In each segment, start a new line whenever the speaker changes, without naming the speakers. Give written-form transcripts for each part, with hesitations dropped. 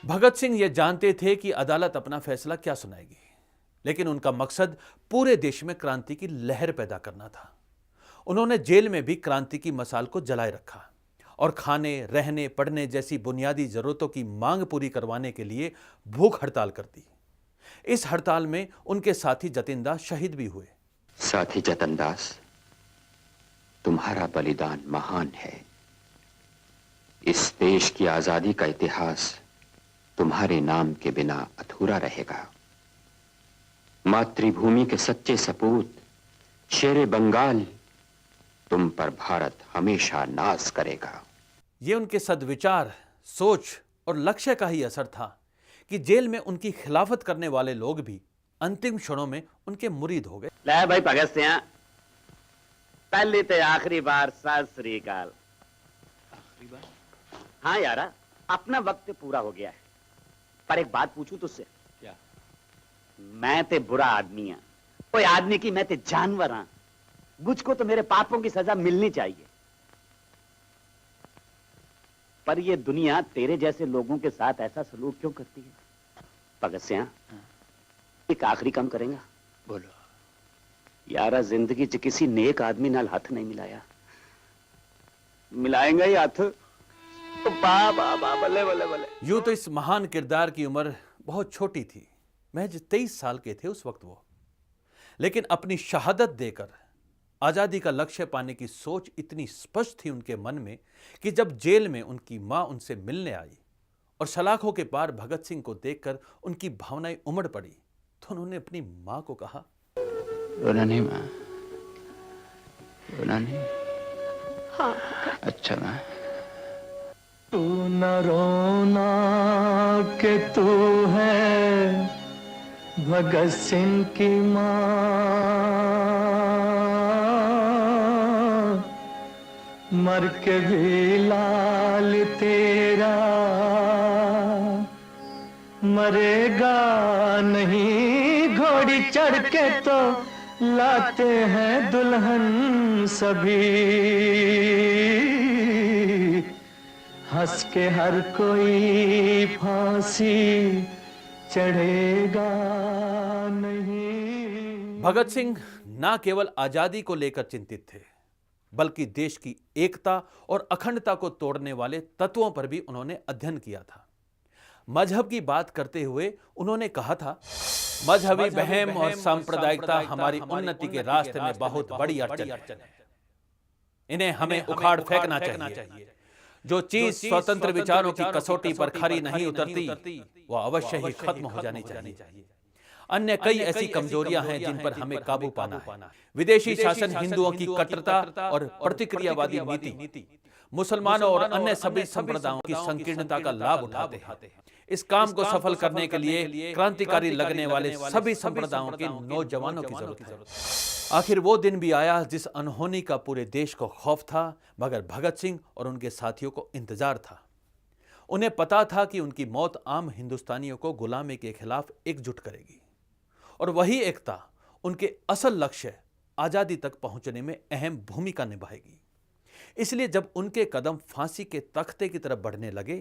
भगत सिंह ये जानते थे कि अदालत अपना फैसला क्या सुनाएगी, लेकिन उनका मकसद पूरे देश में क्रांति की लहर पैदा करना था। उन्होंने जेल में भी क्रांति की मसाल को जलाए रखा और खाने, रहने, पढ़ने जैसी बुनियादी जरूरतों की मांग पूरी करवाने के लिए भूख हड़ताल कर दी। इस हड़ताल में उनके साथी जतिन दास शहीद भी हुए।
साथी जतिन दास, तुम्हारा बलिदान महान है। इस देश की आजादी का इतिहास तुम्हारे नाम के बिना अधूरा रहेगा। मातृभूमि के सच्चे सपूत शेरे बंगाल, तुम पर भारत हमेशा नाज करेगा।
ये उनके सद्विचार, सोच और लक्ष्य का ही असर था कि जेल में उनकी खिलाफत करने वाले लोग भी अंतिम क्षणों में उनके मुरीद हो गए।
ले भाई भगत सिंह, पहली ते आखिरी बार सत श्री अकाल। आखिरी बार? हाँ यारा, अपना वक्त पूरा हो गया है, पर एक बात पूछूं तुझसे। क्या? मैं ते बुरा आदमी हां, कोई आदमी की मैं ते जानवर हां। मुझको तो मेरे पापों की सजा मिलनी चाहिए, पर ये दुनिया तेरे जैसे लोगों के साथ ऐसा सलूक क्यों करती है? भगत सिंह, एक आखिरी काम करेंगे?
बोलो।
यारा, जिंदगी च किसी नेक आदमी नाल हाथ नहीं मिलाया, मिलाएंगे ही हाथ। बा बा बा, बल्ले बल्ले बल्ले।
यूं तो इस महान किरदार की उम्र बहुत छोटी थी, महज 23 साल के थे उस वक्त वो, लेकिन अपनी शहादत देकर आजादी का लक्ष्य पाने की सोच इतनी स्पष्ट थी उनके मन में कि जब जेल में उनकी मां उनसे मिलने आई और सलाखों के पार भगत सिंह को देखकर उनकी भावनाएं उमड़ पड़ी, तो उन्होंने अपनी मां को कहा,
रोना नहीं मां, रोना नहीं।
हाँ।
अच्छा मां।
तू न रोना के तू है भगत सिंह की मां, मर के भी लाल तेरा मरेगा नहीं। घोड़ी चढ़ के तो लाते हैं दुल्हन सभी, हंस के हर कोई फांसी चढ़ेगा नहीं।
भगत सिंह ना केवल आजादी को लेकर चिंतित थे, बल्कि देश की एकता और अखंडता को तोड़ने वाले तत्वों पर भी उन्होंने अध्ययन किया था। मजहब की बात करते हुए उन्होंने कहा था, मजहबी बहम और सांप्रदायिकता हमारी उन्नति के रास्ते में बहुत बड़ी अड़चन है। इन्हें हमें उखाड़ फेंकना चाहिए। जो चीज स्वतंत्र विचारों की कसौटी पर खरी नहीं उतरती, वह अवश्य ही खत्म हो जानी चाहिए। अन्य कई ऐसी कमजोरियां हैं जिन पर हमें काबू पाना है। विदेशी शासन, हिंदुओं की कट्टरता और प्रतिक्रियावादी नीति मुसलमानों और अन्य सभी संप्रदायों की संकीर्णता का लाभ उठाते हैं। इस काम को सफल करने के लिए क्रांतिकारी लगने वाले सभी संप्रदायों के नौजवानों की जरूरत है। आखिर वो दिन भी आया जिस अनहोनी का पूरे देश को खौफ था, मगर भगत सिंह और उनके साथियों को इंतजार था। उन्हें पता था कि उनकी मौत आम हिंदुस्तानियों को गुलामी के खिलाफ एकजुट करेगी और वही एकता उनके असल लक्ष्य आजादी तक पहुंचने में अहम भूमिका निभाएगी। इसलिए जब उनके कदम फांसी के तख्ते की तरफ बढ़ने लगे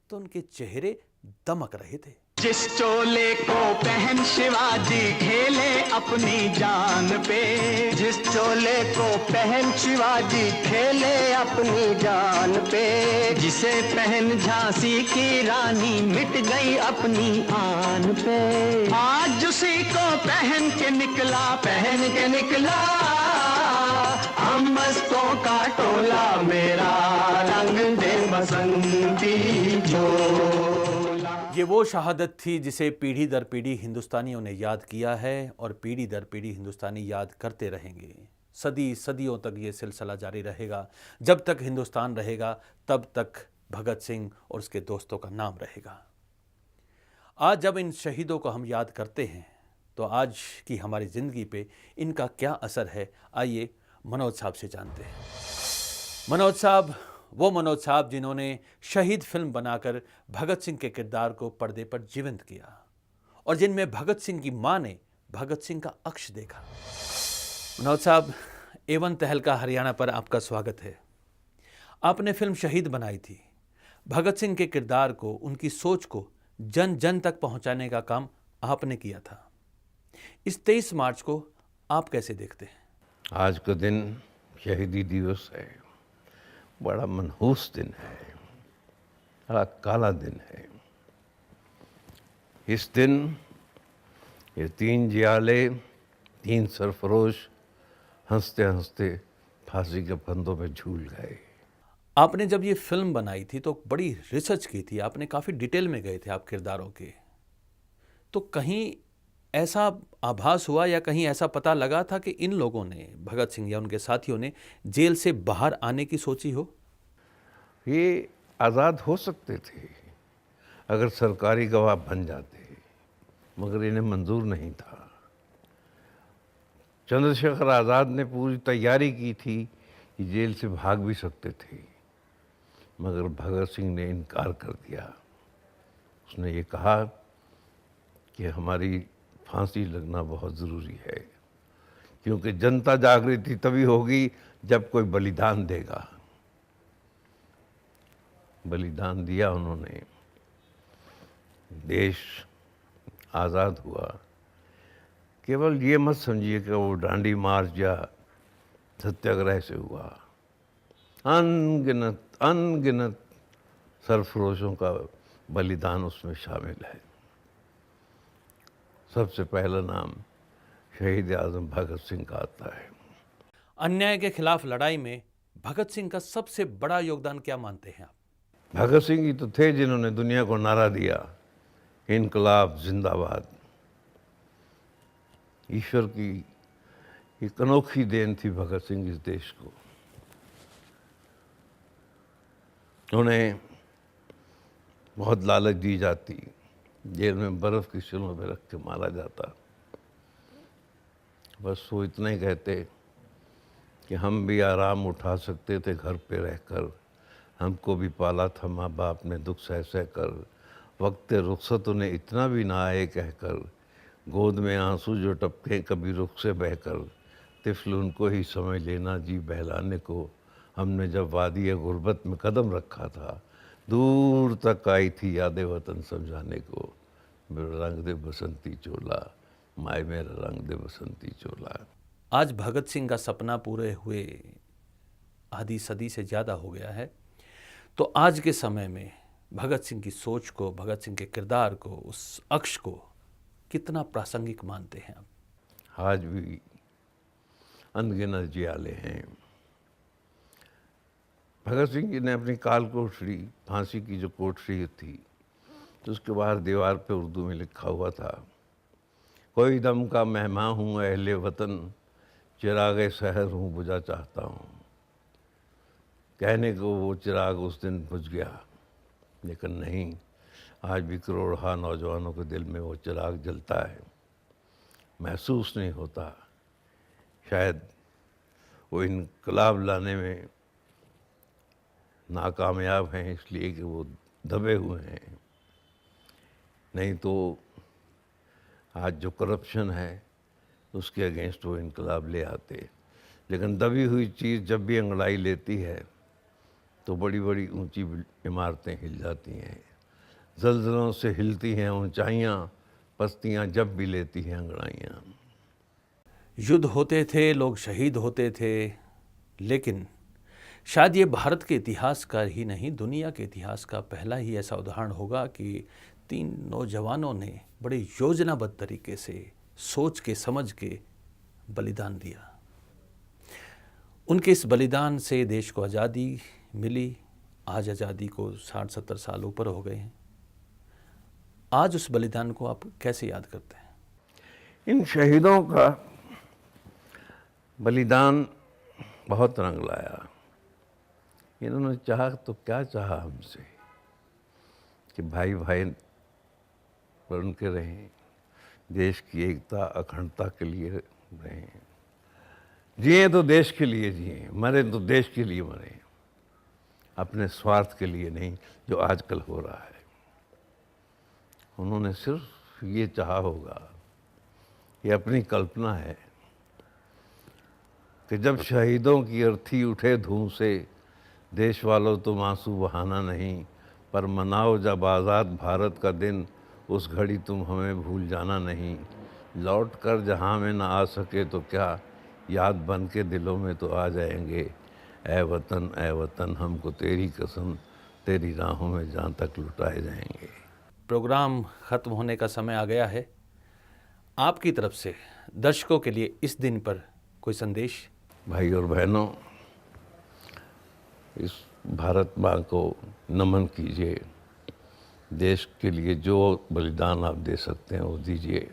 तो उनके चेहरे दमक रहे थे।
जिस चोले को पहन शिवाजी खेले अपनी जान पे, जिस चोले को पहन शिवाजी खेले अपनी जान पे, जिसे पहन झांसी की रानी मिट गई अपनी आन पे, आज उसी को पहन के निकला हम मस्तों का टोला, मेरा रंग दे बसंती जो।
ये वो शहादत थी जिसे पीढ़ी दर पीढ़ी हिंदुस्तानियों ने याद किया है और पीढ़ी दर पीढ़ी हिंदुस्तानी याद करते रहेंगे। सदी सदियों तक ये सिलसिला जारी रहेगा। जब तक हिंदुस्तान रहेगा तब तक भगत सिंह और उसके दोस्तों का नाम रहेगा। आज जब इन शहीदों को हम याद करते हैं तो आज की हमारी ज़िंदगी पे इनका क्या असर है, आइए मनोज साहब से जानते हैं। मनोज साहब, वो मनोज साहब जिन्होंने शहीद फिल्म बनाकर भगत सिंह के किरदार को पर्दे पर जीवंत किया और जिनमें भगत सिंह की मां ने भगत सिंह का अक्ष देखा। मनोज साहब, एवन तहलका हरियाणा पर आपका स्वागत है। आपने फिल्म शहीद बनाई थी। भगत सिंह के किरदार को, उनकी सोच को जन जन तक पहुंचाने का काम आपने किया था। इस 23 मार्च को आप कैसे देखते हैं?
आज का दिन शहीदी दिवस है, बड़ा मनहूस दिन है, बड़ा काला दिन है। इस दिन ये 3 जियाले, 3 सरफरोश हंसते हंसते फांसी के फंदों में झूल गए।
आपने जब ये फिल्म बनाई थी तो बड़ी रिसर्च की थी, आपने काफ़ी डिटेल में गए थे आप किरदारों के, तो कहीं ऐसा आभास हुआ या कहीं ऐसा पता लगा था कि इन लोगों ने, भगत सिंह या उनके साथियों ने, जेल से बाहर आने की सोची हो?
ये आज़ाद हो सकते थे अगर सरकारी गवाह बन जाते, मगर इन्हें मंजूर नहीं था। चंद्रशेखर आज़ाद ने पूरी तैयारी की थी कि जेल से भाग भी सकते थे, मगर भगत सिंह ने इनकार कर दिया। उसने ये कहा कि हमारी फांसी लगना बहुत ज़रूरी है, क्योंकि जनता जागृति तभी होगी जब कोई बलिदान देगा। बलिदान दिया उन्होंने, देश आज़ाद हुआ। केवल ये मत समझिए कि वो डांडी मार्च या सत्याग्रह से हुआ। अनगिनत सरफरोशों का बलिदान उसमें शामिल है। सबसे पहला नाम शहीद आज़म भगत सिंह का आता है।
अन्याय के खिलाफ लड़ाई में भगत सिंह का सबसे बड़ा योगदान क्या मानते हैं आप?
भगत सिंह ही तो थे जिन्होंने दुनिया को नारा दिया, इनकलाब जिंदाबाद। ईश्वर की एक अनोखी देन थी भगत सिंह इस देश को। उन्हें बहुत लालच दी जाती, जेल में बर्फ की शिलों में रख के मारा जाता। बस वो इतना ही कहते कि हम भी आराम उठा सकते थे घर पे रहकर, हमको भी पाला था माँ बाप ने दुख सह सह कर, वक्त रुखसत उन्हें इतना भी ना आए कहकर, गोद में आंसू जो टपके कभी रुख से बहकर, तिफल उनको ही समझ लेना जी बहलाने को, हमने जब वादी गुर्बत में कदम रखा था, दूर तक आई थी यादें वतन समझाने को, मेरा रंग दे बसंती चोला, माए मेरा रंग दे बसंती चोला।
आज भगत सिंह का सपना पूरे हुए आधी सदी से ज़्यादा हो गया है, तो आज के समय में भगत सिंह की सोच को, भगत सिंह के किरदार को, उस अक्ष को कितना प्रासंगिक मानते हैं आप?
आज भी अनगिनत जियाले हैं। भगत सिंह जी ने अपनी काल कोठरी, फांसी की जो कोठरी थी, तो उसके बाहर दीवार पे उर्दू में लिखा हुआ था, कोई दम का मेहमान हूँ अहले वतन, चिराग शहर हूँ बुझा चाहता हूँ। कहने को वो चिराग उस दिन बुझ गया, लेकिन नहीं, आज भी करोड़ों नौजवानों के दिल में वो चिराग जलता है। महसूस नहीं होता, शायद वो इनकलाब लाने में नाकामयाब हैं इसलिए कि वो दबे हुए हैं। नहीं तो आज जो करप्शन है उसके अगेंस्ट वो इनकलाब ले आते। लेकिन दबी हुई चीज़ जब भी अंगड़ाई लेती है तो बड़ी बड़ी ऊंची इमारतें हिल जाती हैं, ज़लज़लों से हिलती हैं ऊंचाइयाँ, पस्तियाँ जब भी लेती हैं अंगड़ाइयाँ।
युद्ध होते थे, लोग शहीद होते थे, लेकिन शायद ये भारत के इतिहास का ही नहीं, दुनिया के इतिहास का पहला ही ऐसा उदाहरण होगा कि 3 नौजवानों ने बड़े योजनाबद्ध तरीके से, सोच के, समझ के बलिदान दिया। उनके इस बलिदान से देश को आज़ादी मिली। आज आज़ादी को 60-70 साल ऊपर हो गए हैं। आज उस बलिदान को आप कैसे याद करते हैं?
इन शहीदों का बलिदान बहुत रंग लाया। इन्होंने चाहा तो क्या चाहा हमसे कि भाई भाई बन के रहें, देश की एकता अखंडता के लिए रहें, जिए तो देश के लिए जिए, मरे तो देश के लिए मरे, अपने स्वार्थ के लिए नहीं जो आजकल हो रहा है। उन्होंने सिर्फ ये चाहा होगा, ये अपनी कल्पना है कि जब शहीदों की अर्थी उठे धूम से, देश वालों तुम आंसू बहाना नहीं, पर मनाओ जब आज़ाद भारत का दिन, उस घड़ी तुम हमें भूल जाना नहीं। लौट कर जहाँ में ना आ सके तो क्या, याद बन के दिलों में तो आ जाएंगे। ऐ वतन हमको तेरी कसम, तेरी राहों में जहाँ तक लुटाए जाएंगे।
प्रोग्राम ख़त्म होने का समय आ गया है। आपकी तरफ से दर्शकों के लिए इस दिन पर कोई संदेश?
भाई और बहनों, इस भारत माँ को नमन कीजिए। देश के लिए जो बलिदान आप दे सकते हैं वो दीजिए।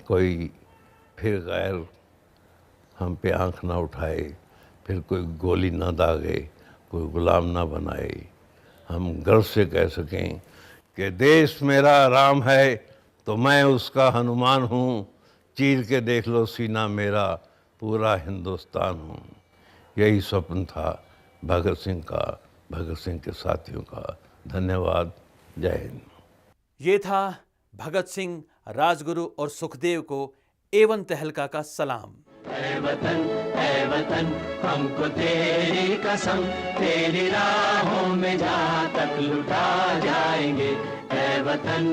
कोई फिर गैर हम पे आंख ना उठाए, फिर कोई गोली ना दागे, कोई गुलाम ना बनाए। हम गर्व से कह सकें कि देश मेरा राम है तो मैं उसका हनुमान हूँ। चीर के देख लो सीना मेरा, पूरा हिंदुस्तान हूँ। यही स्वप्न था भगत सिंह का, भगत सिंह के साथियों का। धन्यवाद। जय हिंद।
ये था भगत सिंह, राजगुरु और सुखदेव को A1 तहलका का सलाम।
ऐ वतन हमको तेरी कसम, तेरी राहों में जहाँ तक लुटा जाएंगे। ऐ वतन